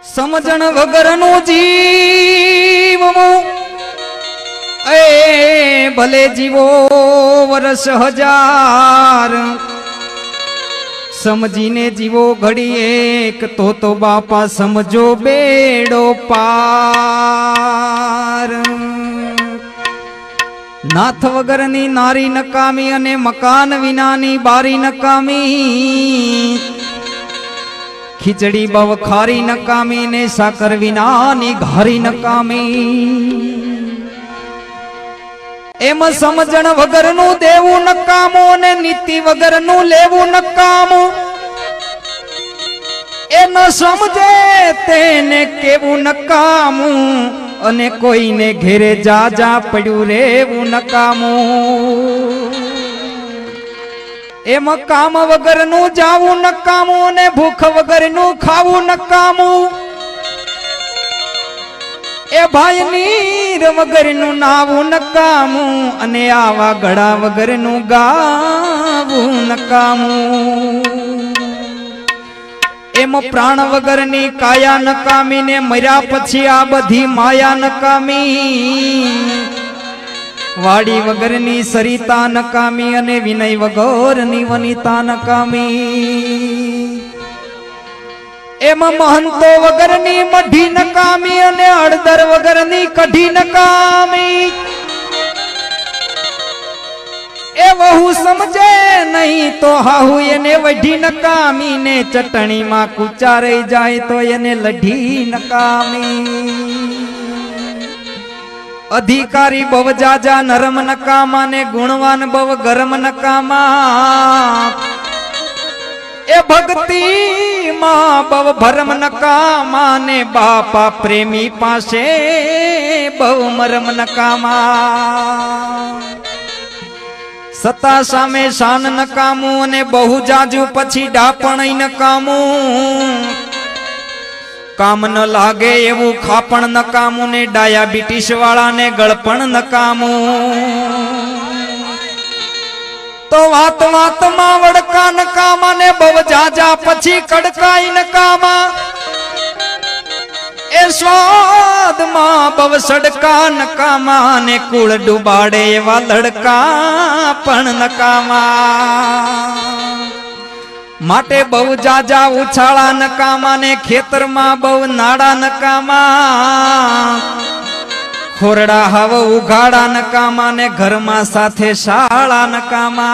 સમજણ વગરનું જીવવું એ ભલે જીવો વર્ષ હજાર, સમજીને જીવો ઘડી એક તો બાપા સમજો બેડો પાર। નાથ વગરની નારી નકામી અને મકાન વિનાની બારી નકામી, ખીચડી બવ ખારી નકામી ને સાકર વિનાની ઘારી નકામી। એમ સમજણ વગરનું દેવું નકામું ને નીતિ વગરનું લેવું નકામું। એ ન સમજે તેને કેવું નકામું અને કોઈને ઘેરે જા જા પડ્યું રેવું નકામું। એમ કામ વગરનું જાવું નકામું અને ભૂખ વગરનું ખાવું નકામું। એ ભાઈ નીર વગરનું નાવું નકામું અને આવા ગળા વગરનું ગાવું નકામું। એમ પ્રાણ વગરની કાયા નકામી ને મર્યા પછી આ બધી માયા નકામી। વાડી વગરની સરિતા નકામી અને વિનય વગરની વનિતા નકામી। એમ મહંતો વગરની મઢી નકામી અને હળદર વગરની કઢી નકામી। એ વહુ સમજે નહીં તો હાહુ એને વઢી નકામી ને ચટણીમાં કૂચા રહી જાય તો એને લઢી નકામી। અધિકારી બવ જાજા નરમ નકામા ને ગુણવાન બવ ગરમ નકામા। એ ભક્તિ માં બવ ભરમ નકામા ને બાપા પ્રેમી પાસે બવ મરમ નકામા। સત્તા સામે શાન નકામું અને બહુ જાજુ પછી ડાપણ નકામું। કામ ન લાગે એવું ખાપણ નકામું ને ડાયાબિટીસ વાળા ને ગળપણ નકામું। તો વાત વાતમાં વડકા નકામા ને બવ જાજા પછી કડકાઈ નકામા। એ સ્વાદમાં બવ સડકા નકામા ને કુળ ડુબાડે એવા લડકા પણ નકામા। માટે બહુ જાજા ઉછાળા નકામા ને ખેતરમાં બહુ નાડા નકામા। ખોરડા હવ ઉઘાડા નકામા ને ઘરમાં સાથે શાળા નકામા।